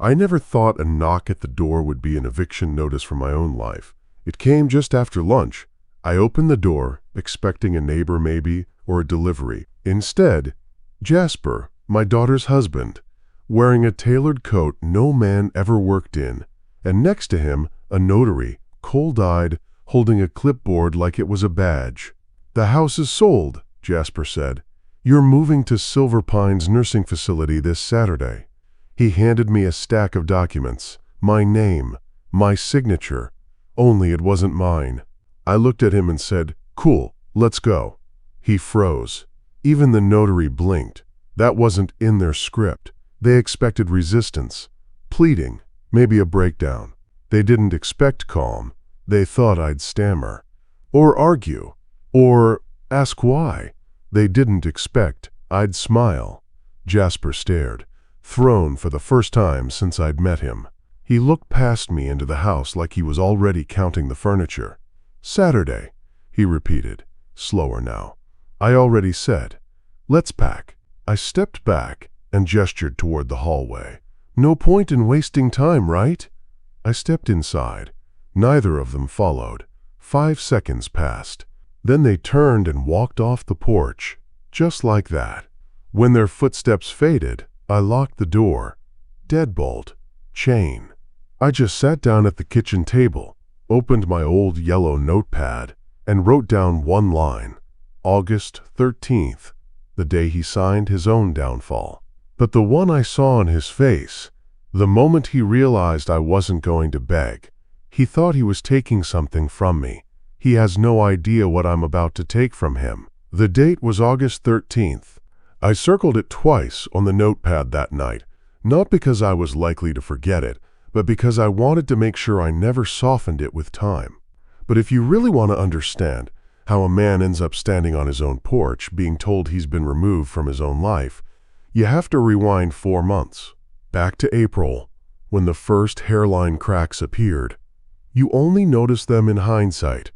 I never thought a knock at the door would be an eviction notice for my own life. It came just after lunch. I opened the door, expecting a neighbor maybe, or a delivery. Instead, Jasper, my daughter's husband, wearing a tailored coat no man ever worked in, and next to him, a notary, cold-eyed, holding a clipboard like it was a badge. "The house is sold," Jasper said. "You're moving to Silver Pines Nursing Facility this Saturday." He handed me a stack of documents, my name, my signature, only it wasn't mine. I looked at him and said, "Cool, let's go." He froze. Even the notary blinked. That wasn't in their script. They expected resistance, pleading, maybe a breakdown. They didn't expect calm. They thought I'd stammer, or argue, or ask why. They didn't expect I'd smile. Jasper stared, thrown for the first time since I'd met him. He looked past me into the house like he was already counting the furniture. "Saturday," he repeated, slower now. "I already said. Let's pack." I stepped back and gestured toward the hallway. "No point in wasting time, right?" I stepped inside. Neither of them followed. 5 seconds passed. Then they turned and walked off the porch, just like that. When their footsteps faded, I locked the door. Deadbolt. Chain. I just sat down at the kitchen table, opened my old yellow notepad, and wrote down one line. August 13th, the day he signed his own downfall. But the one I saw on his face, the moment he realized I wasn't going to beg, he thought he was taking something from me. He has no idea what I'm about to take from him. The date was August 13th. I circled it twice on the notepad that night, not because I was likely to forget it, but because I wanted to make sure I never softened it with time. But if you really want to understand how a man ends up standing on his own porch being told he's been removed from his own life, you have to rewind 4 months, back to April, when the first hairline cracks appeared. You only notice them in hindsight,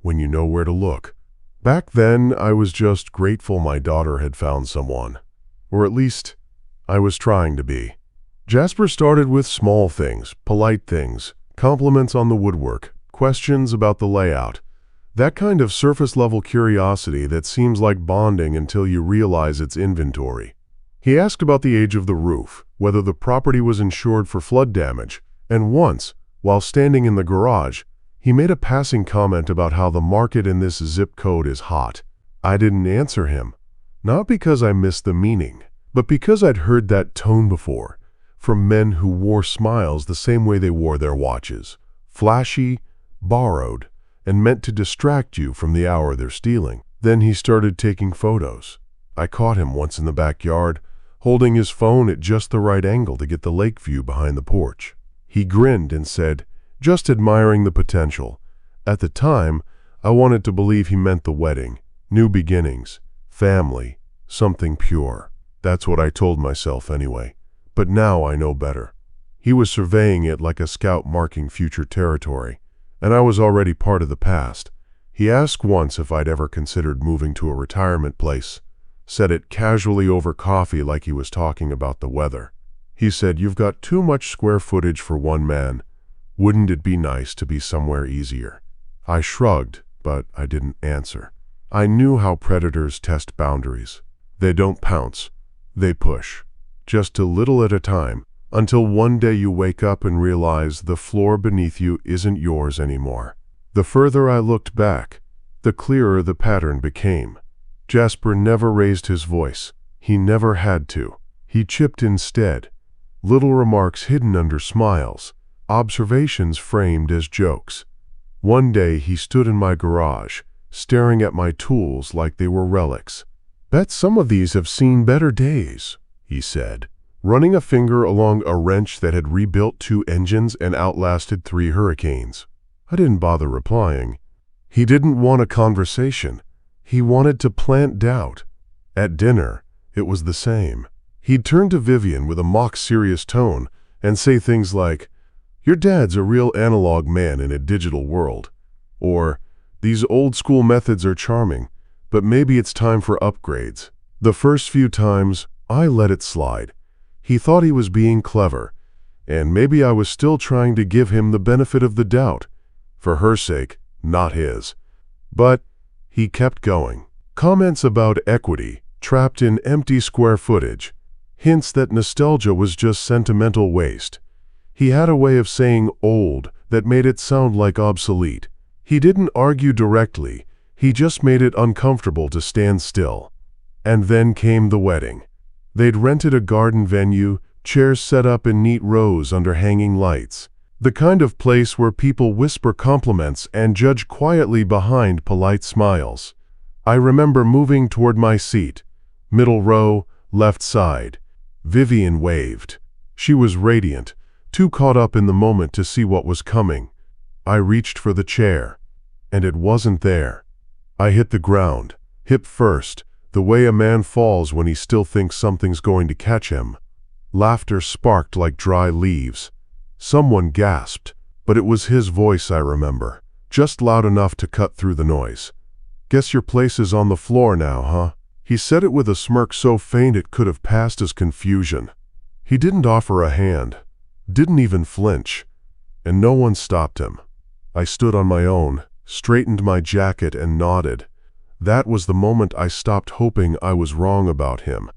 when you know where to look. Back then, I was just grateful my daughter had found someone. Or at least, I was trying to be. Jasper started with small things, polite things, compliments on the woodwork, questions about the layout. That kind of surface-level curiosity that seems like bonding until you realize it's inventory. He asked about the age of the roof, whether the property was insured for flood damage, and once, while standing in the garage, he made a passing comment about how the market in this zip code is hot. I didn't answer him, not because I missed the meaning, but because I'd heard that tone before, from men who wore smiles the same way they wore their watches, flashy, borrowed, and meant to distract you from the hour they're stealing. Then he started taking photos. I caught him once in the backyard, holding his phone at just the right angle to get the lake view behind the porch. He grinned and said, "Just admiring the potential." At the time, I wanted to believe he meant the wedding, new beginnings, family, something pure. That's what I told myself anyway. But now I know better. He was surveying it like a scout marking future territory, and I was already part of the past. He asked once if I'd ever considered moving to a retirement place, said it casually over coffee like he was talking about the weather. He said, "You've got too much square footage for one man. Wouldn't it be nice to be somewhere easier?" I shrugged, but I didn't answer. I knew how predators test boundaries. They don't pounce. They push, just a little at a time, until one day you wake up and realize the floor beneath you isn't yours anymore. The further I looked back, the clearer the pattern became. Jasper never raised his voice. He never had to. He chipped instead. Little remarks hidden under smiles, observations framed as jokes. One day he stood in my garage, staring at my tools like they were relics. "Bet some of these have seen better days," he said, running a finger along a wrench that had rebuilt 2 engines and outlasted 3 hurricanes. I didn't bother replying. He didn't want a conversation. He wanted to plant doubt. At dinner, it was the same. He'd turn to Vivian with a mock-serious tone and say things like, "Your dad's a real analog man in a digital world," or, "These old-school methods are charming, but maybe it's time for upgrades." The first few times, I let it slide. He thought he was being clever, and maybe I was still trying to give him the benefit of the doubt, for her sake, not his. But he kept going. Comments about equity, trapped in empty square footage, hints that nostalgia was just sentimental waste. He had a way of saying old that made it sound like obsolete. He didn't argue directly, he just made it uncomfortable to stand still. And then came the wedding. They'd rented a garden venue, chairs set up in neat rows under hanging lights. The kind of place where people whisper compliments and judge quietly behind polite smiles. I remember moving toward my seat. Middle row, left side. Vivian waved. She was radiant, too caught up in the moment to see what was coming. I reached for the chair, and it wasn't there. I hit the ground, hip first, the way a man falls when he still thinks something's going to catch him. Laughter sparked like dry leaves. Someone gasped, but it was his voice I remember, just loud enough to cut through the noise. "Guess your place is on the floor now, huh?" He said it with a smirk so faint it could have passed as confusion. He didn't offer a hand, didn't even flinch, and no one stopped him. I stood on my own, straightened my jacket and nodded. That was the moment I stopped hoping I was wrong about him.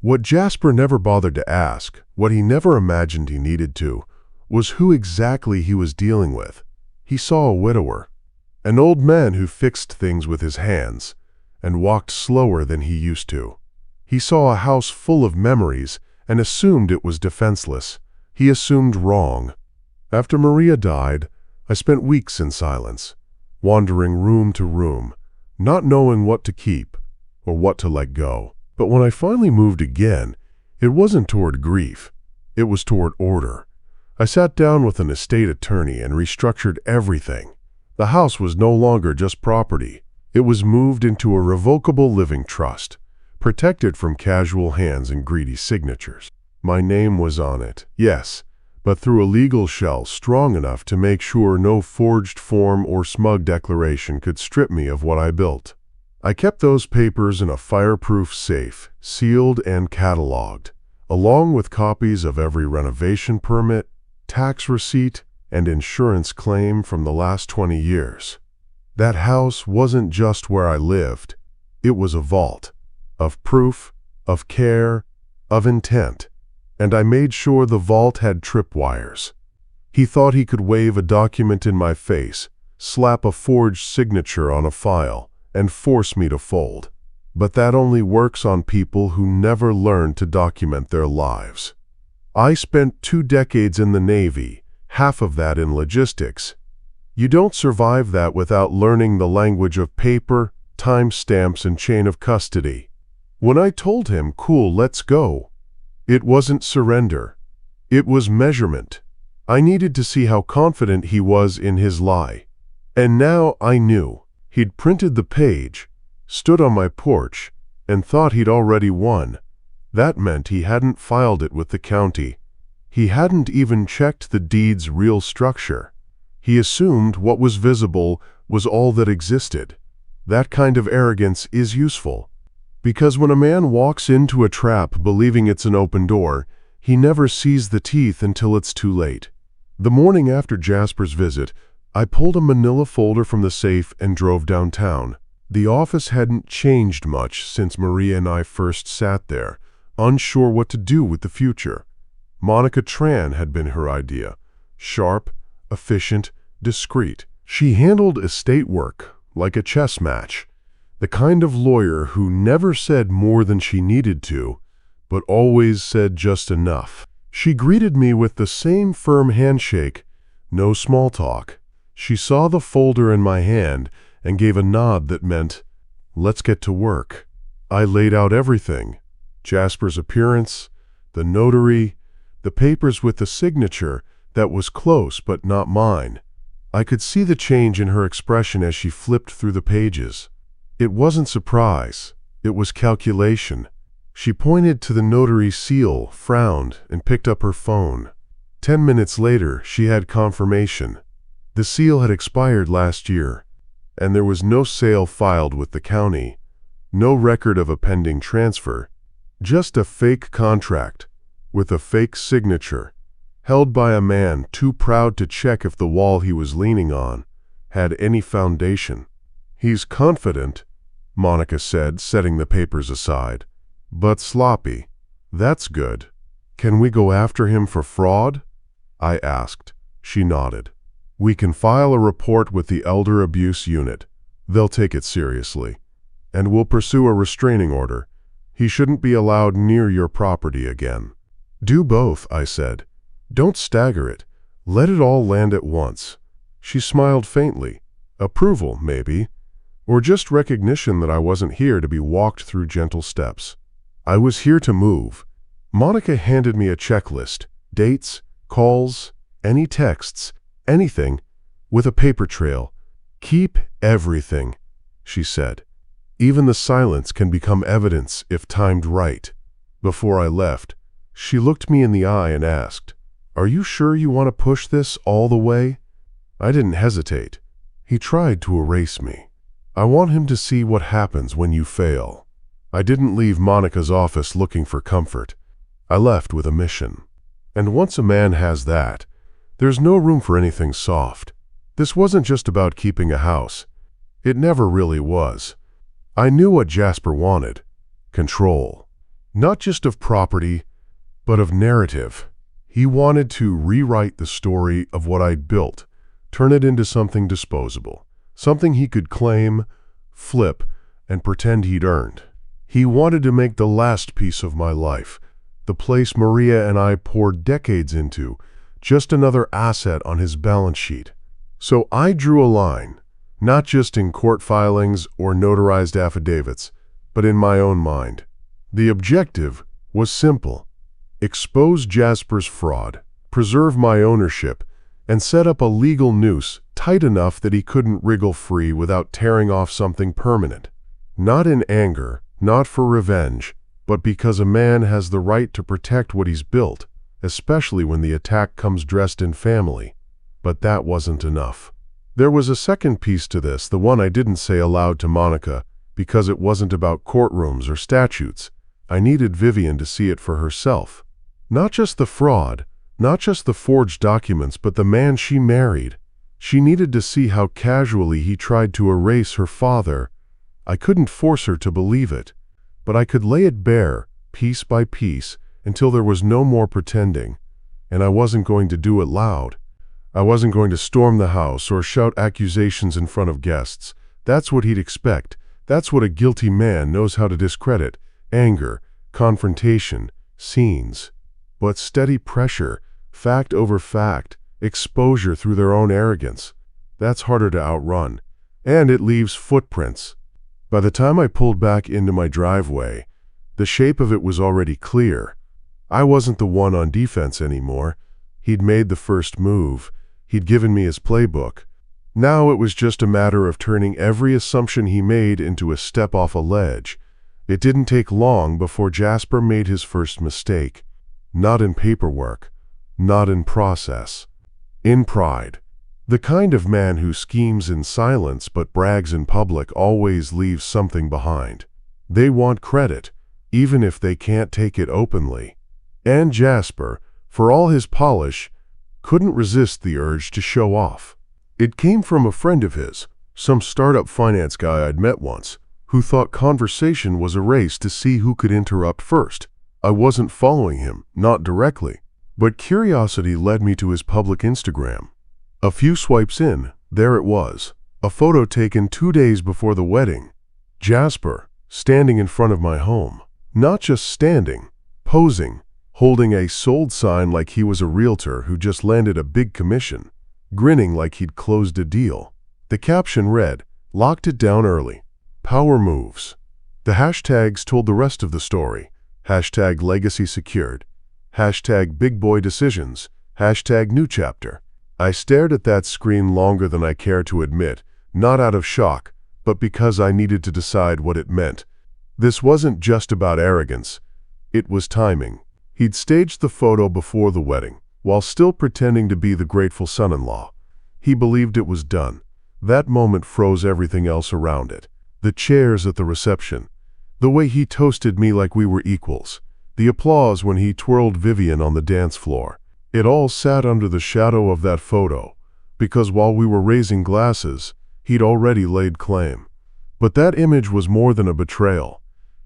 What Jasper never bothered to ask, what he never imagined he needed to, was who exactly he was dealing with. He saw a widower, an old man who fixed things with his hands and walked slower than he used to. He saw a house full of memories and assumed it was defenseless. He assumed wrong. After Maria died, I spent weeks in silence, wandering room to room, not knowing what to keep or what to let go. But when I finally moved again, it wasn't toward grief, it was toward order. I sat down with an estate attorney and restructured everything. The house was no longer just property. It was moved into a revocable living trust, protected from casual hands and greedy signatures. My name was on it, yes, but through a legal shell strong enough to make sure no forged form or smug declaration could strip me of what I built. I kept those papers in a fireproof safe, sealed and cataloged, along with copies of every renovation permit, tax receipt, and insurance claim from the last 20 years. That house wasn't just where I lived. It was a vault, of proof, of care, of intent. And I made sure the vault had tripwires. He thought he could wave a document in my face, slap a forged signature on a file, and force me to fold. But that only works on people who never learn to document their lives. I spent 2 decades in the Navy, half of that in logistics. You don't survive that without learning the language of paper, timestamps, and chain of custody. When I told him, "Cool, let's go," it wasn't surrender. It was measurement. I needed to see how confident he was in his lie. And now I knew. He'd printed the page, stood on my porch, and thought he'd already won. That meant he hadn't filed it with the county. He hadn't even checked the deed's real structure. He assumed what was visible was all that existed. That kind of arrogance is useful, because when a man walks into a trap believing it's an open door, he never sees the teeth until it's too late. The morning after Jasper's visit, I pulled a manila folder from the safe and drove downtown. The office hadn't changed much since Maria and I first sat there, unsure what to do with the future. Monica Tran had been her idea. Sharp, efficient, discreet. She handled estate work like a chess match. The kind of lawyer who never said more than she needed to, but always said just enough. She greeted me with the same firm handshake, no small talk. She saw the folder in my hand and gave a nod that meant, "Let's get to work." I laid out everything. Jasper's appearance, the notary, the papers with the signature that was close but not mine. I could see the change in her expression as she flipped through the pages. It wasn't surprise, it was calculation. She pointed to the notary's seal, frowned, and picked up her phone. 10 minutes later, she had confirmation. The seal had expired last year, and there was no sale filed with the county, no record of a pending transfer, just a fake contract with a fake signature, held by a man too proud to check if the wall he was leaning on had any foundation. "He's confident," Monica said, setting the papers aside, "but sloppy. That's good. Can we go after him for fraud?" I asked. She nodded. "We can file a report with the Elder Abuse Unit. They'll take it seriously. And we'll pursue a restraining order. He shouldn't be allowed near your property again." "Do both," I said. "Don't stagger it. Let it all land at once." She smiled faintly. Approval, maybe. Or just recognition that I wasn't here to be walked through gentle steps. I was here to move. Monica handed me a checklist, dates, calls, any texts, anything, with a paper trail. "Keep everything," she said. "Even the silence can become evidence if timed right." Before I left, she looked me in the eye and asked, "Are you sure you want to push this all the way?" I didn't hesitate. He tried to erase me. I want him to see what happens when you fail. I didn't leave Monica's office looking for comfort. I left with a mission. And once a man has that, there's no room for anything soft. This wasn't just about keeping a house. It never really was. I knew what Jasper wanted. Control. Not just of property, but of narrative. He wanted to rewrite the story of what I'd built, turn it into something disposable, something he could claim, flip, and pretend he'd earned. He wanted to make the last piece of my life, the place Maria and I poured decades into, just another asset on his balance sheet. So I drew a line, not just in court filings or notarized affidavits, but in my own mind. The objective was simple: expose Jasper's fraud, preserve my ownership, and set up a legal noose tight enough that he couldn't wriggle free without tearing off something permanent. Not in anger, not for revenge, but because a man has the right to protect what he's built, especially when the attack comes dressed in family. But that wasn't enough. There was a second piece to this, the one I didn't say aloud to Monica, because it wasn't about courtrooms or statutes. I needed Vivian to see it for herself. Not just the fraud, not just the forged documents, but the man she married. She needed to see how casually he tried to erase her father. I couldn't force her to believe it, but I could lay it bare, piece by piece, until there was no more pretending. And I wasn't going to do it loud. I wasn't going to storm the house or shout accusations in front of guests. That's what he'd expect. That's what a guilty man knows how to discredit: anger, confrontation, scenes. But steady pressure, fact over fact, exposure through their own arrogance, that's harder to outrun. And it leaves footprints. By the time I pulled back into my driveway, the shape of it was already clear. I wasn't the one on defense anymore. He'd made the first move. He'd given me his playbook. Now it was just a matter of turning every assumption he made into a step off a ledge. It didn't take long before Jasper made his first mistake. Not in paperwork, not in process, in pride. The kind of man who schemes in silence but brags in public always leaves something behind. They want credit, even if they can't take it openly. And Jasper, for all his polish, couldn't resist the urge to show off. It came from a friend of his, some startup finance guy I'd met once, who thought conversation was a race to see who could interrupt first. I wasn't following him, not directly, but curiosity led me to his public Instagram. A few swipes in, there it was, a photo taken 2 days before the wedding. Jasper, standing in front of my home. Not just standing, posing, holding a sold sign like he was a realtor who just landed a big commission, grinning like he'd closed a deal. The caption read, "Locked it down early. Power moves." The hashtags told the rest of the story. Hashtag legacy secured. Hashtag big boy decisions. Hashtag new chapter. I stared at that screen longer than I care to admit, not out of shock, but because I needed to decide what it meant. This wasn't just about arrogance. It was timing. He'd staged the photo before the wedding, while still pretending to be the grateful son-in-law. He believed it was done. That moment froze everything else around it. The chairs at the reception. The way he toasted me like we were equals. The applause when he twirled Vivian on the dance floor. It all sat under the shadow of that photo, because while we were raising glasses, he'd already laid claim. But that image was more than a betrayal.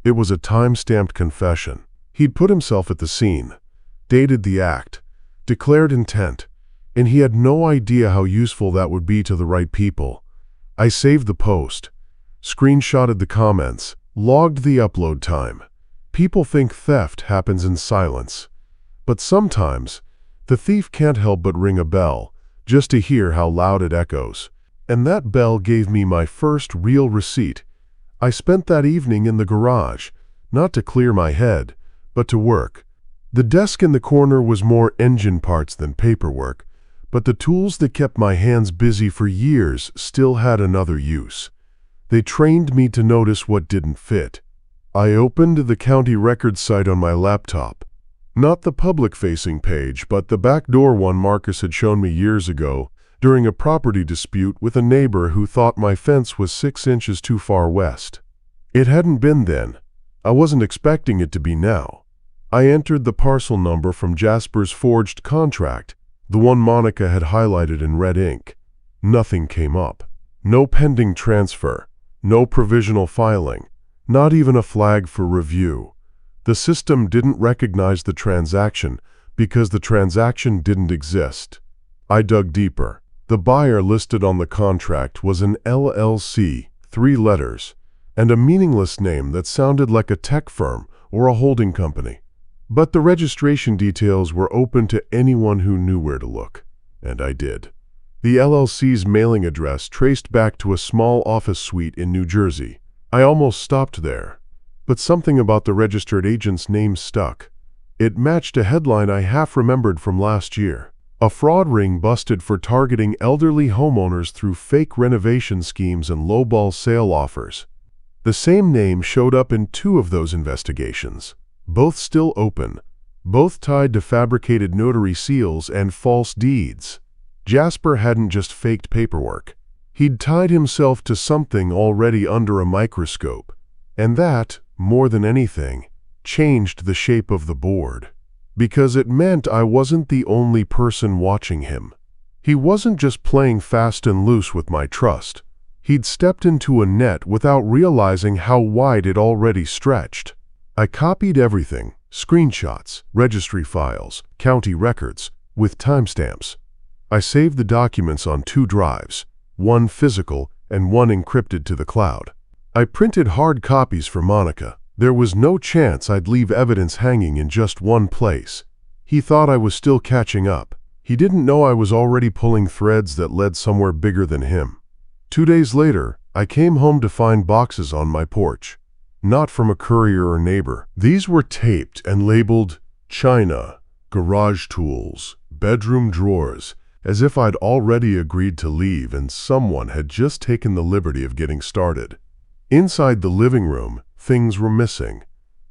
It was a time-stamped confession. He'd put himself at the scene, dated the act, declared intent, and he had no idea how useful that would be to the right people. I saved the post, screenshotted the comments, logged the upload time. People think theft happens in silence. But sometimes, the thief can't help but ring a bell, just to hear how loud it echoes. And that bell gave me my first real receipt. I spent that evening in the garage, not to clear my head, but to work. The desk in the corner was more engine parts than paperwork, but the tools that kept my hands busy for years still had another use. They trained me to notice what didn't fit. I opened the county records site on my laptop. Not the public-facing page, but the backdoor one Marcus had shown me years ago during a property dispute with a neighbor who thought my fence was 6 inches too far west. It hadn't been then. I wasn't expecting it to be now. I entered the parcel number from Jasper's forged contract, the one Monica had highlighted in red ink. Nothing came up. No pending transfer. No provisional filing. Not even a flag for review. The system didn't recognize the transaction because the transaction didn't exist. I dug deeper. The buyer listed on the contract was an LLC, 3 letters, and a meaningless name that sounded like a tech firm or a holding company. But the registration details were open to anyone who knew where to look, and I did. The LLC's mailing address traced back to a small office suite in New Jersey. I almost stopped there, but something about the registered agent's name stuck. It matched a headline I half remembered from last year. A fraud ring busted for targeting elderly homeowners through fake renovation schemes and lowball sale offers. The same name showed up in 2 of those investigations, both still open, both tied to fabricated notary seals and false deeds. Jasper hadn't just faked paperwork. He'd tied himself to something already under a microscope, and that, more than anything, changed the shape of the board. Because it meant I wasn't the only person watching him. He wasn't just playing fast and loose with my trust. He'd stepped into a net without realizing how wide it already stretched. I copied everything, screenshots, registry files, county records, with timestamps. I saved the documents on 2 drives, one physical and one encrypted to the cloud. I printed hard copies for Monica. There was no chance I'd leave evidence hanging in just one place. He thought I was still catching up. He didn't know I was already pulling threads that led somewhere bigger than him. 2 days later, I came home to find boxes on my porch. Not from a courier or neighbor. These were taped and labeled China, garage tools, bedroom drawers, as if I'd already agreed to leave and someone had just taken the liberty of getting started. Inside the living room, things were missing.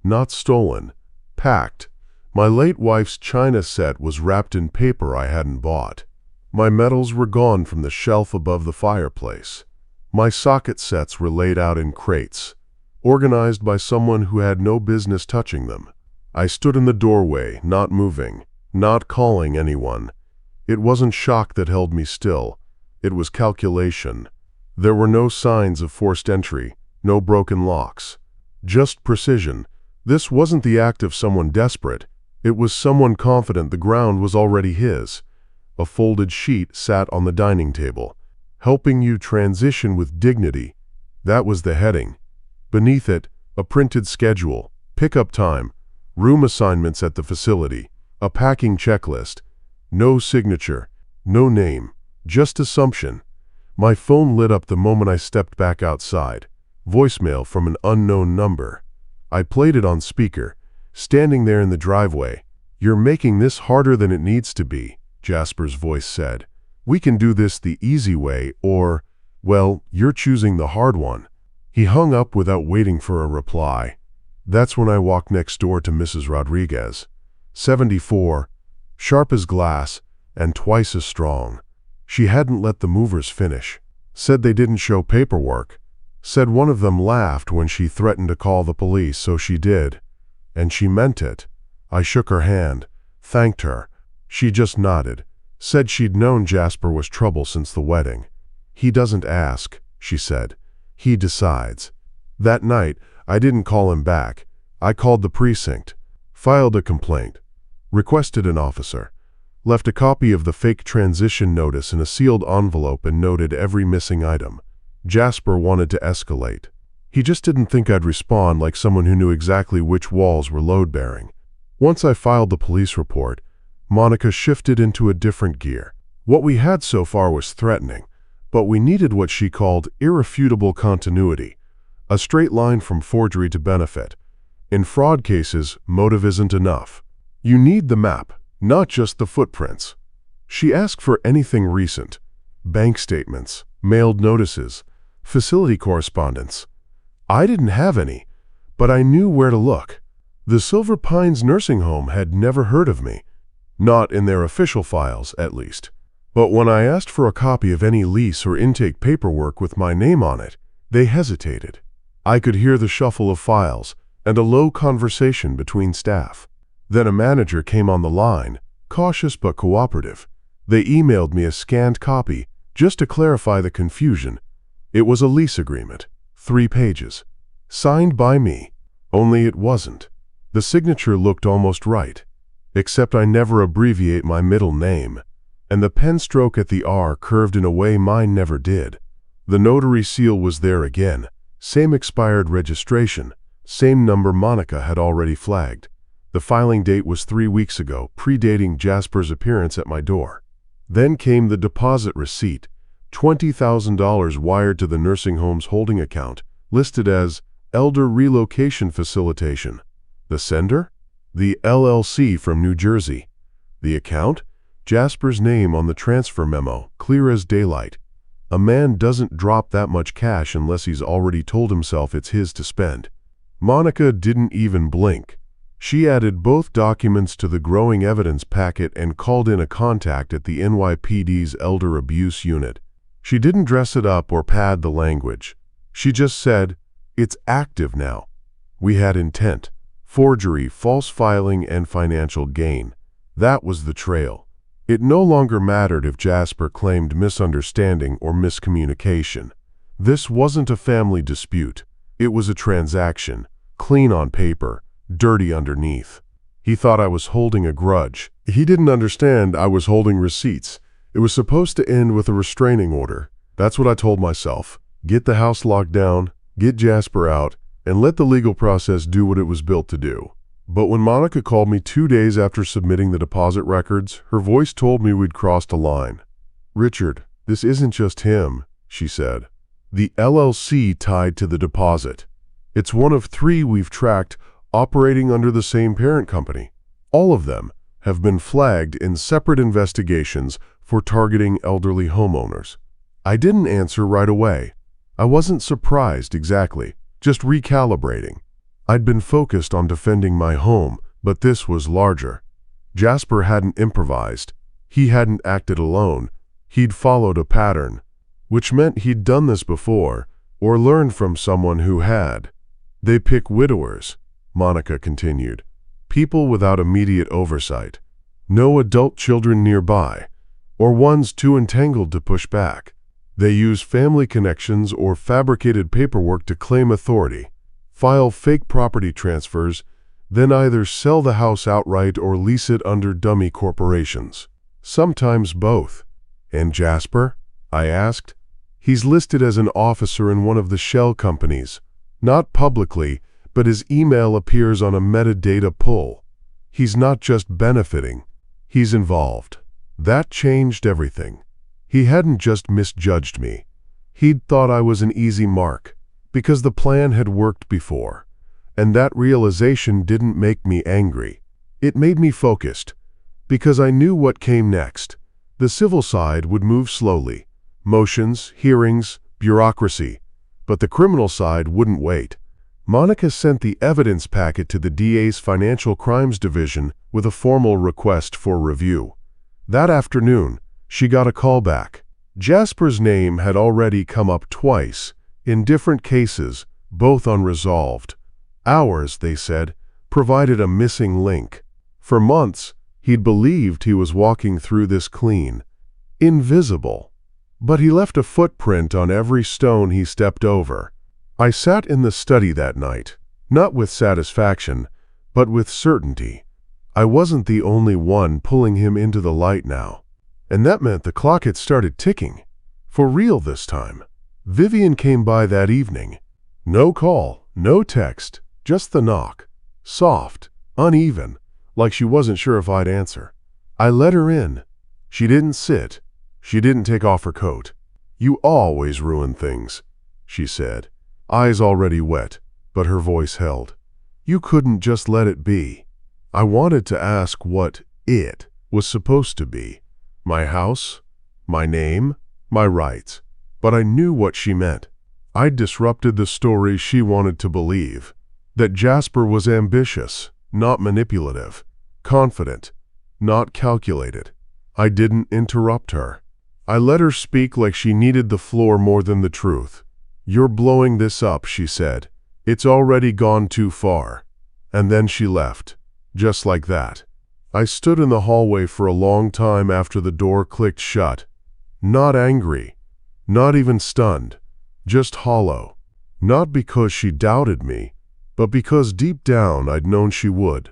Not stolen. Packed. My late wife's china set was wrapped in paper I hadn't bought. My medals were gone from the shelf above the fireplace. My socket sets were laid out in crates, organized by someone who had no business touching them. I stood in the doorway, not moving, not calling anyone. It wasn't shock that held me still. It was calculation. There were no signs of forced entry, no broken locks. Just precision. This wasn't the act of someone desperate. It was someone confident the ground was already his. A folded sheet sat on the dining table. Helping you transition with dignity. That was the heading. Beneath it, a printed schedule, pickup time, room assignments at the facility, a packing checklist. No signature, no name, just assumption. My phone lit up the moment I stepped back outside. Voicemail from an unknown number. I played it on speaker, standing there in the driveway. "You're making this harder than it needs to be," Jasper's voice said. "We can do this the easy way or, well, you're choosing the hard one." He hung up without waiting for a reply. That's when I walked next door to Mrs. Rodriguez. 74, sharp as glass, and twice as strong. She hadn't let the movers finish. Said they didn't show paperwork. Said one of them laughed when she threatened to call the police, so she did. And she meant it. I shook her hand, thanked her. She just nodded, said she'd known Jasper was trouble since the wedding. "He doesn't ask," she said. "He decides." That night, I didn't call him back. I called the precinct, filed a complaint, requested an officer, left a copy of the fake transition notice in a sealed envelope and noted every missing item. Jasper wanted to escalate. He just didn't think I'd respond like someone who knew exactly which walls were load-bearing. Once I filed the police report, Monica shifted into a different gear. What we had so far was threatening, but we needed what she called irrefutable continuity, a straight line from forgery to benefit. In fraud cases, motive isn't enough. You need the map, not just the footprints. She asked for anything recent: bank statements, mailed notices, facility correspondence. I didn't have any, but I knew where to look. The Silver Pines nursing home had never heard of me. Not in their official files, at least. But when I asked for a copy of any lease or intake paperwork with my name on it, they hesitated. I could hear the shuffle of files and a low conversation between staff. Then a manager came on the line, cautious but cooperative. They emailed me a scanned copy just to clarify the confusion. It was a lease agreement, 3 pages, signed by me, only it wasn't. The signature looked almost right, except I never abbreviate my middle name, and the pen stroke at the R curved in a way mine never did. The notary seal was there again, same expired registration, same number Monica had already flagged. The filing date was 3 weeks ago, predating Jasper's appearance at my door. Then came the deposit receipt, $20,000 wired to the nursing home's holding account, listed as Elder Relocation Facilitation. The sender? The LLC from New Jersey. The account? Jasper's name on the transfer memo, clear as daylight. A man doesn't drop that much cash unless he's already told himself it's his to spend. Monica didn't even blink. She added both documents to the growing evidence packet and called in a contact at the NYPD's Elder Abuse Unit. She didn't dress it up or pad the language. She just said, "It's active now." We had intent, forgery, false filing, and financial gain. That was the trail. It no longer mattered if Jasper claimed misunderstanding or miscommunication. This wasn't a family dispute. It was a transaction, clean on paper, dirty underneath. He thought I was holding a grudge. He didn't understand I was holding receipts. It was supposed to end with a restraining order. That's what I told myself. Get the house locked down, get Jasper out, and let the legal process do what it was built to do. But when Monica called me 2 days after submitting the deposit records, her voice told me we'd crossed a line. "Richard, this isn't just him," she said. "The LLC tied to the deposit. It's one of 3 we've tracked operating under the same parent company. All of them have been flagged in separate investigations for targeting elderly homeowners." I didn't answer right away. I wasn't surprised exactly, just recalibrating. I'd been focused on defending my home, but this was larger. Jasper hadn't improvised. He hadn't acted alone. He'd followed a pattern, which meant he'd done this before, or learned from someone who had. "They pick widowers," Monica continued. "People without immediate oversight. No adult children nearby, or ones too entangled to push back. They use family connections or fabricated paperwork to claim authority, file fake property transfers, then either sell the house outright or lease it under dummy corporations. Sometimes both." "And Jasper?" I asked. "He's listed as an officer in one of the shell companies. Not publicly, but his email appears on a metadata pull. He's not just benefiting, he's involved." That changed everything. He hadn't just misjudged me. He'd thought I was an easy mark, because the plan had worked before. And that realization didn't make me angry. It made me focused, because I knew what came next. The civil side would move slowly. Motions, hearings, bureaucracy. But the criminal side wouldn't wait. Monica sent the evidence packet to the DA's Financial Crimes Division with a formal request for review. That afternoon, she got a call back. Jasper's name had already come up twice, in different cases, both unresolved. Ours, they said, provided a missing link. For months, He'd believed he was walking through this clean, invisible, but he left a footprint on every stone he stepped over. I sat in the study that night, not with satisfaction, but with certainty. I wasn't the only one pulling him into the light now. And that meant the clock had started ticking. For real this time. Vivian came by that evening. No call, no text, just the knock. Soft, uneven, like she wasn't sure if I'd answer. I let her in. She didn't sit. She didn't take off her coat. "You always ruin things," she said, eyes already wet, but her voice held. "You couldn't just let it be." I wanted to ask what it was supposed to be. My house, my name, my rights. But I knew what she meant. I'd disrupted the story she wanted to believe. That Jasper was ambitious, not manipulative. Confident, not calculated. I didn't interrupt her. I let her speak like she needed the floor more than the truth. "You're blowing this up," she said. "It's already gone too far." And then she left, just like that. I stood in the hallway for a long time after the door clicked shut. Not angry, not even stunned, just hollow. Not because she doubted me, but because deep down I'd known she would.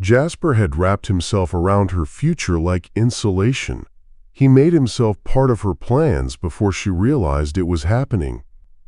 Jasper had wrapped himself around her future like insulation. He made himself part of her plans before she realized it was happening.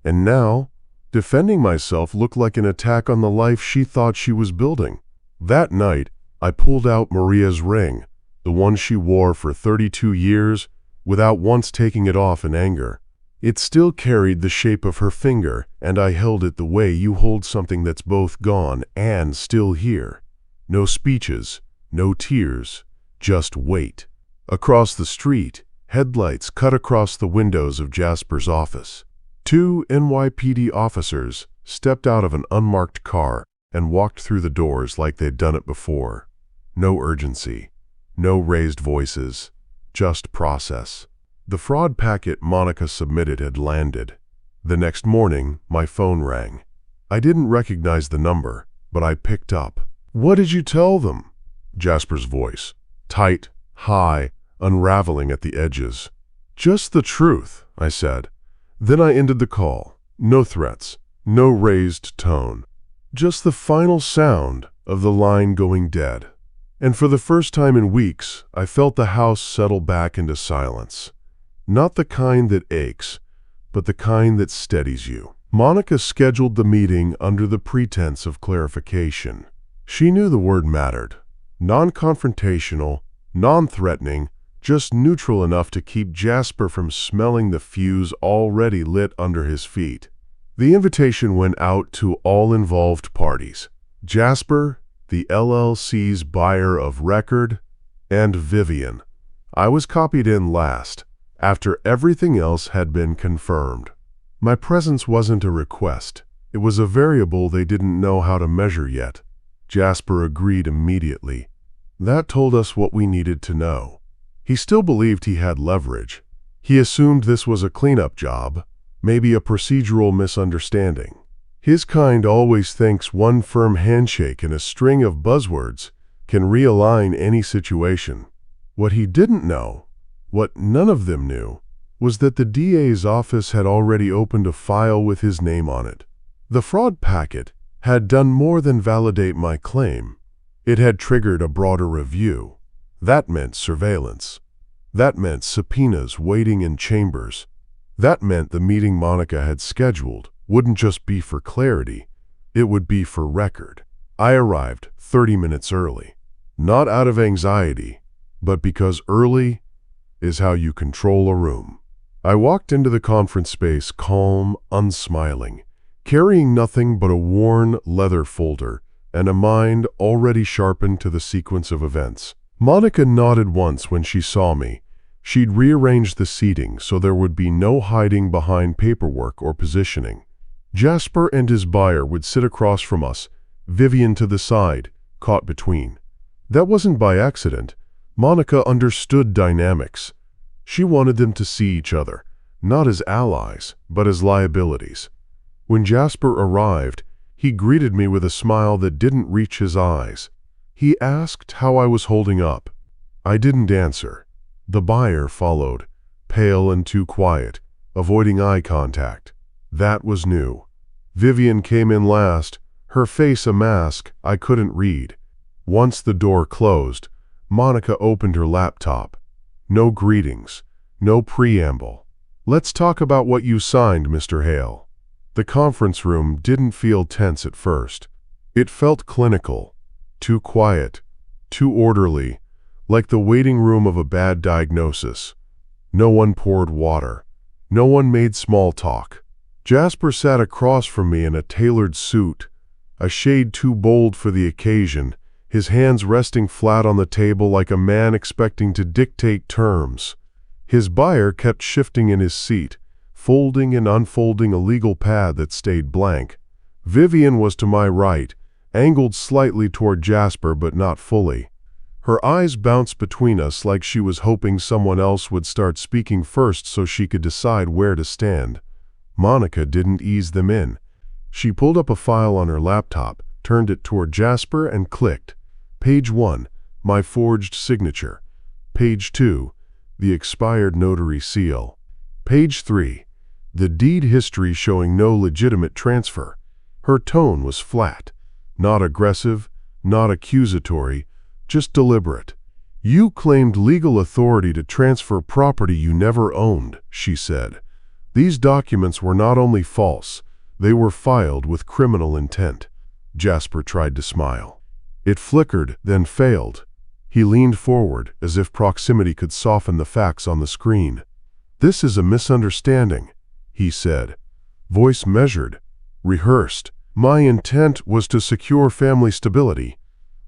And now, defending myself looked like an attack on the life she thought she was building. That night, I pulled out Maria's ring, the one she wore for 32 years, without once taking it off in anger. It still carried the shape of her finger, and I held it the way you hold something that's both gone and still here. No speeches, no tears, just weight. Across the street, headlights cut across the windows of Jasper's office. 2 NYPD officers stepped out of an unmarked car and walked through the doors like they'd done it before. No urgency, no raised voices, just process. The fraud packet Monica submitted had landed. The next morning, my phone rang. I didn't recognize the number, but I picked up. "What did you tell them?" Jasper's voice, tight, high, unraveling at the edges. "Just the truth," I said. Then I ended the call. No threats, no raised tone. Just the final sound of the line going dead. And for the first time in weeks, I felt the house settle back into silence. Not the kind that aches, but the kind that steadies you. Monica scheduled the meeting under the pretense of clarification. She knew the word mattered. Non-confrontational, non-threatening, just neutral enough to keep Jasper from smelling the fuse already lit under his feet. The invitation went out to all involved parties. Jasper, the LLC's buyer of record, and Vivian. I was copied in last, after everything else had been confirmed. My presence wasn't a request. It was a variable they didn't know how to measure yet. Jasper agreed immediately. That told us what we needed to know. He still believed he had leverage. He assumed this was a cleanup job, maybe a procedural misunderstanding. His kind always thinks one firm handshake and a string of buzzwords can realign any situation. What he didn't know, what none of them knew, was that the DA's office had already opened a file with his name on it. The fraud packet had done more than validate my claim. It had triggered a broader review. That meant surveillance. That meant subpoenas waiting in chambers. That meant the meeting Monica had scheduled wouldn't just be for clarity, it would be for record. I arrived 30 minutes early, not out of anxiety, but because early is how you control a room. I walked into the conference space calm, unsmiling, carrying nothing but a worn leather folder and a mind already sharpened to the sequence of events. Monica nodded once when she saw me. She'd rearranged the seating so there would be no hiding behind paperwork or positioning. Jasper and his buyer would sit across from us, Vivian to the side, caught between. That wasn't by accident. Monica understood dynamics. She wanted them to see each other, not as allies, but as liabilities. When Jasper arrived, he greeted me with a smile that didn't reach his eyes. He asked how I was holding up. I didn't answer. The buyer followed, pale and too quiet, avoiding eye contact. That was new. Vivian came in last, her face a mask I couldn't read. Once the door closed, Monica opened her laptop. No greetings, no preamble. "Let's talk about what you signed, Mr. Hale." The conference room didn't feel tense at first. It felt clinical, too quiet, too orderly, like the waiting room of a bad diagnosis. No one poured water. No one made small talk. Jasper sat across from me in a tailored suit, a shade too bold for the occasion, his hands resting flat on the table like a man expecting to dictate terms. His buyer kept shifting in his seat, folding and unfolding a legal pad that stayed blank. Vivian was to my right, angled slightly toward Jasper but not fully. Her eyes bounced between us like she was hoping someone else would start speaking first so she could decide where to stand. Monica didn't ease them in. She pulled up a file on her laptop, turned it toward Jasper and clicked. Page 1, my forged signature. Page 2, the expired notary seal. Page 3, the deed history showing no legitimate transfer. Her tone was flat, not aggressive, not accusatory, just deliberate. "You claimed legal authority to transfer property you never owned," she said. "These documents were not only false, they were filed with criminal intent." Jasper tried to smile. It flickered, then failed. He leaned forward, as if proximity could soften the facts on the screen. "This is a misunderstanding," he said. Voice measured, rehearsed. "My intent was to secure family stability."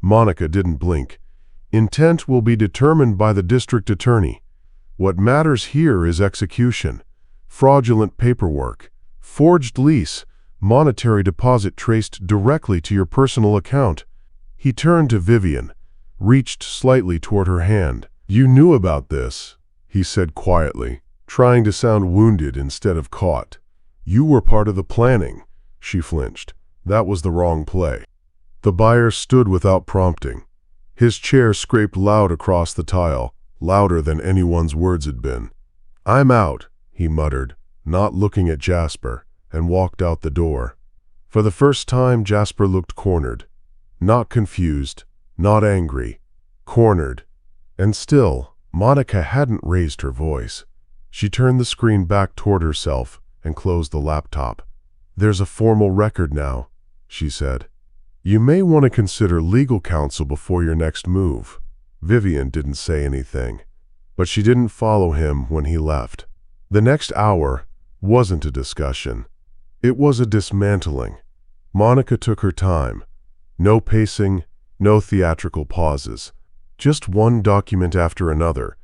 Monica didn't blink. "Intent will be determined by the district attorney. What matters here is execution. Fraudulent paperwork, forged lease, monetary deposit traced directly to your personal account." He turned to Vivian, reached slightly toward her hand. "You knew about this," he said quietly, trying to sound wounded instead of caught. "You were part of the planning." She flinched. That was the wrong play. The buyer stood without prompting. His chair scraped loud across the tile, louder than anyone's words had been. "I'm out," he muttered, not looking at Jasper, and walked out the door. For the first time, Jasper looked cornered. Not confused, not angry. Cornered. And still, Monica hadn't raised her voice. She turned the screen back toward herself and closed the laptop. "There's a formal record now," she said. "You may want to consider legal counsel before your next move." Vivian didn't say anything, but she didn't follow him when he left. The next hour wasn't a discussion. It was a dismantling. Monica took her time. No pacing, no theatrical pauses. Just one document after another,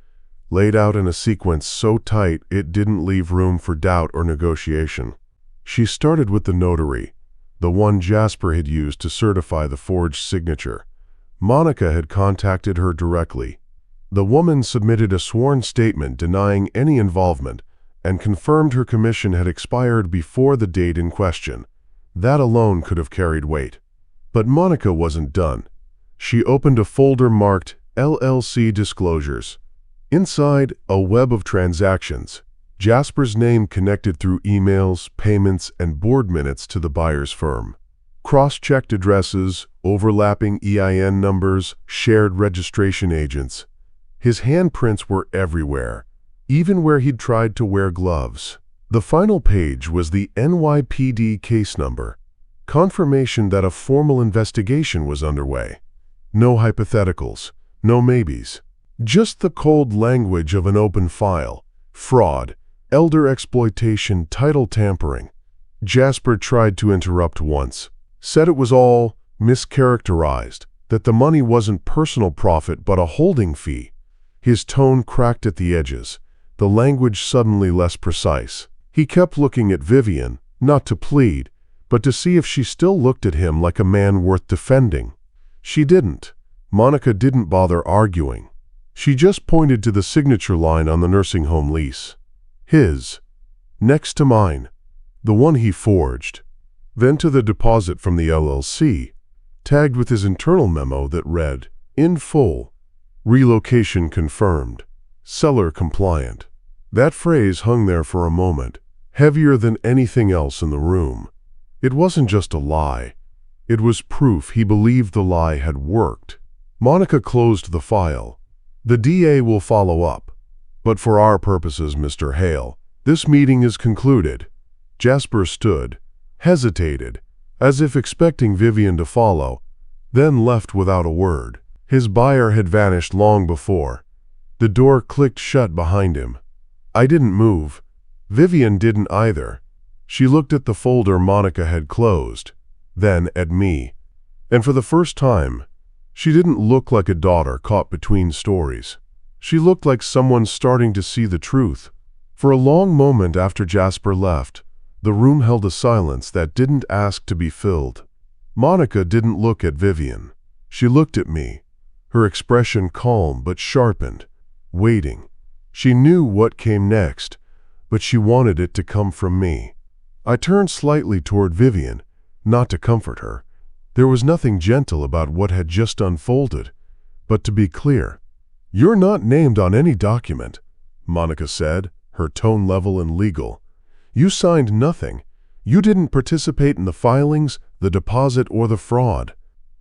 laid out in a sequence so tight it didn't leave room for doubt or negotiation. She started with the notary, the one Jasper had used to certify the forged signature. Monica had contacted her directly. The woman submitted a sworn statement denying any involvement and confirmed her commission had expired before the date in question. That alone could have carried weight. But Monica wasn't done. She opened a folder marked LLC Disclosures. Inside, a web of transactions. Jasper's name connected through emails, payments, and board minutes to the buyer's firm. Cross-checked addresses, overlapping EIN numbers, shared registration agents. His handprints were everywhere, even where he'd tried to wear gloves. The final page was the NYPD case number, confirmation that a formal investigation was underway. No hypotheticals, no maybes. Just the cold language of an open file. Fraud, elder exploitation, title tampering. Jasper tried to interrupt once. Said it was all mischaracterized, that the money wasn't personal profit but a holding fee. His tone cracked at the edges, the language suddenly less precise. He kept looking at Vivian, not to plead, but to see if she still looked at him like a man worth defending. She didn't. Monica didn't bother arguing. She just pointed to the signature line on the nursing home lease. His. Next to mine. The one he forged. Then to the deposit from the LLC, tagged with his internal memo that read, "In full." Relocation confirmed. Seller compliant. That phrase hung there for a moment, heavier than anything else in the room. It wasn't just a lie. It was proof he believed the lie had worked. Monica closed the file. The DA will follow up. But for our purposes, Mr. Hale, this meeting is concluded. Jasper stood, hesitated, as if expecting Vivian to follow, then left without a word. His buyer had vanished long before. The door clicked shut behind him. I didn't move. Vivian didn't either. She looked at the folder Monica had closed, then at me. And for the first time, she didn't look like a daughter caught between stories. She looked like someone starting to see the truth. For a long moment after Jasper left, the room held a silence that didn't ask to be filled. Monica didn't look at Vivian. She looked at me, her expression calm but sharpened, waiting. She knew what came next, but she wanted it to come from me. I turned slightly toward Vivian, not to comfort her. There was nothing gentle about what had just unfolded. But to be clear, "You're not named on any document," Monica said, her tone level and legal. "You signed nothing. You didn't participate in the filings, the deposit, or the fraud.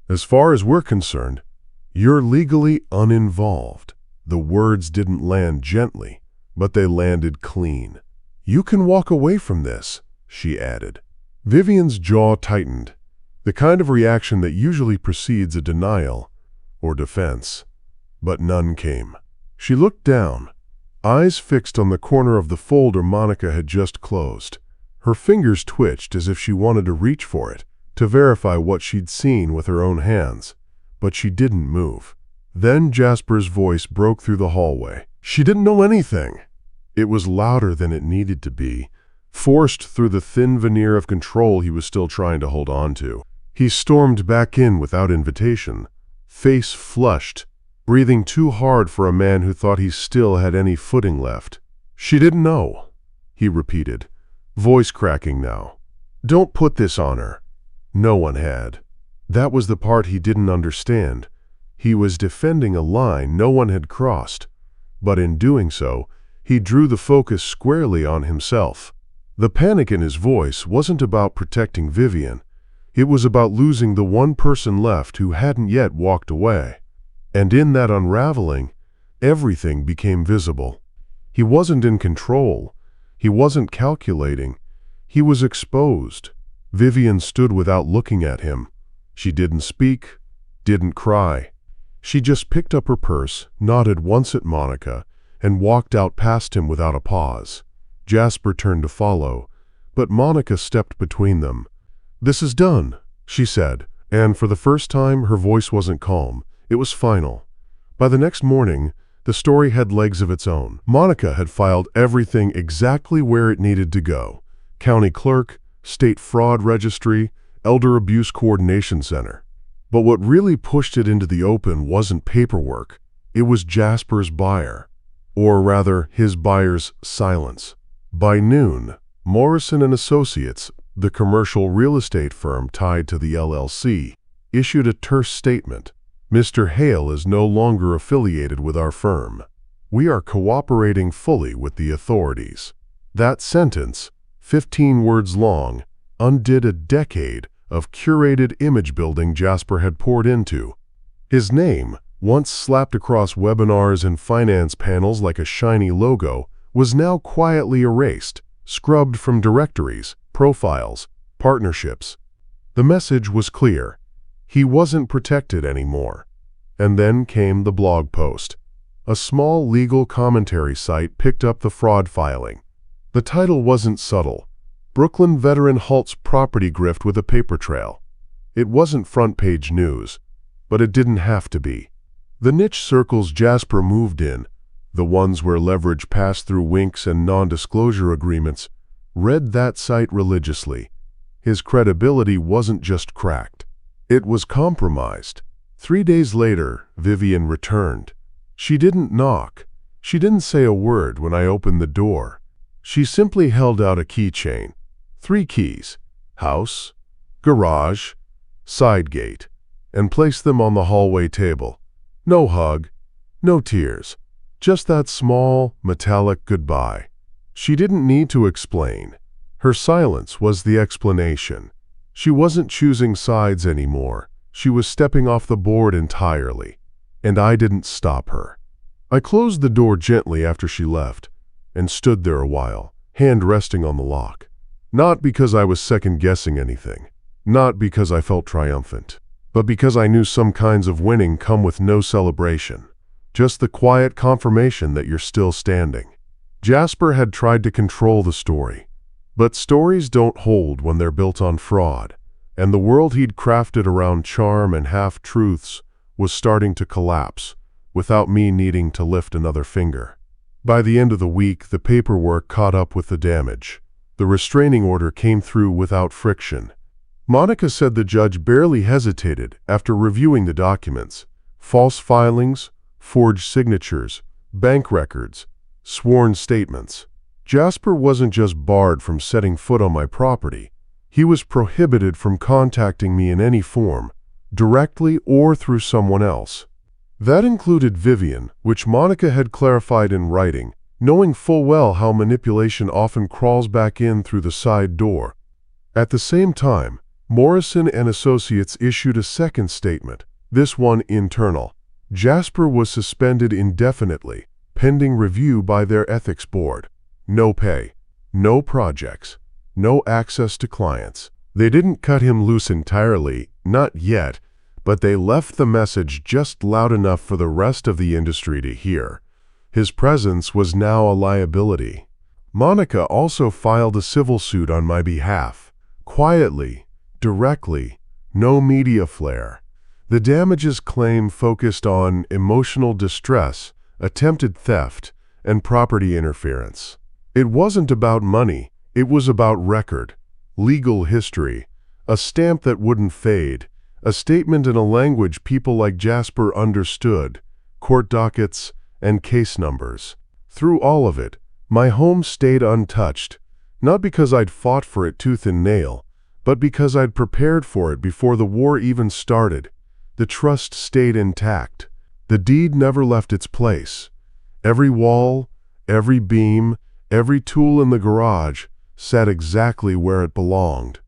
As far as we're concerned, you're legally uninvolved." The words didn't land gently, but they landed clean. "You can walk away from this," she added. Vivian's jaw tightened, the kind of reaction that usually precedes a denial or defense. But none came. She looked down, eyes fixed on the corner of the folder Monica had just closed. Her fingers twitched as if she wanted to reach for it, to verify what she'd seen with her own hands. But she didn't move. Then Jasper's voice broke through the hallway. "She didn't know anything." It was louder than it needed to be, forced through the thin veneer of control he was still trying to hold on to. He stormed back in without invitation, face flushed, breathing too hard for a man who thought he still had any footing left. "She didn't know," he repeated, voice cracking now. "Don't put this on her." No one had. That was the part he didn't understand. He was defending a line no one had crossed, but in doing so, he drew the focus squarely on himself. The panic in his voice wasn't about protecting Vivian. It was about losing the one person left who hadn't yet walked away. And in that unraveling, everything became visible. He wasn't in control. He wasn't calculating. He was exposed. Vivian stood without looking at him. She didn't speak, didn't cry. She just picked up her purse, nodded once at Monica, and walked out past him without a pause. Jasper turned to follow, but Monica stepped between them. "This is done," she said, and for the first time her voice wasn't calm. It was final. By the next morning, the story had legs of its own. Monica had filed everything exactly where it needed to go: county clerk, state fraud registry, elder abuse coordination center. But what really pushed it into the open wasn't paperwork. It was Jasper's buyer, or rather, his buyer's silence. By noon, Morrison & Associates, the commercial real estate firm tied to the LLC, issued a terse statement. "Mr. Hale is no longer affiliated with our firm. We are cooperating fully with the authorities." That sentence, 15 words long, undid a decade of curated image building Jasper had poured into. His name, once slapped across webinars and finance panels like a shiny logo, was now quietly erased, scrubbed from directories, profiles, partnerships. The message was clear. He wasn't protected anymore. And then came the blog post. A small legal commentary site picked up the fraud filing. The title wasn't subtle. "Brooklyn veteran halts property grift with a paper trail." It wasn't front-page news, but it didn't have to be. The niche circles Jasper moved in, the ones where leverage passed through winks and non-disclosure agreements, read that site religiously. His credibility wasn't just cracked. It was compromised. 3 days later, Vivian returned. She didn't knock. She didn't say a word when I opened the door. She simply held out a keychain. 3 keys: house, garage, side gate, and placed them on the hallway table. No hug, No tears. Just that small, metallic goodbye. She didn't need to explain. Her silence was the explanation. She wasn't choosing sides anymore. She was stepping off the board entirely. And I didn't stop her. I closed the door gently after she left, and stood there a while, hand resting on the lock. Not because I was second-guessing anything. Not because I felt triumphant. But because I knew some kinds of winning come with no celebration. Just the quiet confirmation that you're still standing. Jasper had tried to control the story. But stories don't hold when they're built on fraud, and the world he'd crafted around charm and half-truths was starting to collapse, without me needing to lift another finger. By the end of the week, the paperwork caught up with the damage. The restraining order came through without friction. Monica said the judge barely hesitated after reviewing the documents. False filings, forged signatures, bank records, sworn statements. Jasper wasn't just barred from setting foot on my property. He was prohibited from contacting me in any form, directly or through someone else. That included Vivian, which Monica had clarified in writing, knowing full well how manipulation often crawls back in through the side door. At the same time, Morrison and Associates issued a second statement, this one internal. Jasper was suspended indefinitely, pending review by their ethics board. No pay, no projects, no access to clients. They didn't cut him loose entirely, not yet, but they left the message just loud enough for the rest of the industry to hear. His presence was now a liability. Monica also filed a civil suit on my behalf. Quietly, directly, no media flair. The damages claim focused on emotional distress, attempted theft, and property interference. It wasn't about money, it was about record, legal history, a stamp that wouldn't fade, a statement in a language people like Jasper understood, court dockets, and case numbers. Through all of it, my home stayed untouched, not because I'd fought for it tooth and nail, but because I'd prepared for it before the war even started. The trust stayed intact. The deed never left its place. Every wall, every beam, every tool in the garage sat exactly where it belonged.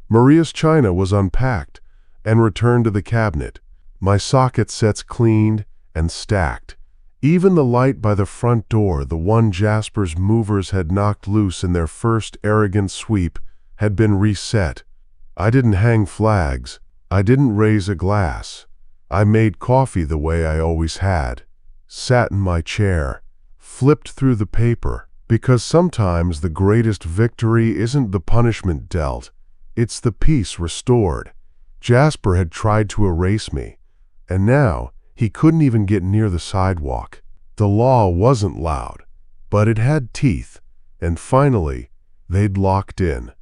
Maria's china was unpacked and returned to the cabinet. My socket sets cleaned and stacked. Even the light by the front door, the one Jasper's movers had knocked loose in their first arrogant sweep, had been reset. I didn't hang flags. I didn't raise a glass. I made coffee the way I always had. Sat in my chair. Flipped through the paper. Because sometimes the greatest victory isn't the punishment dealt. It's the peace restored. Jasper had tried to erase me. And now, he couldn't even get near the sidewalk. The law wasn't loud, but it had teeth, and finally, they'd locked in.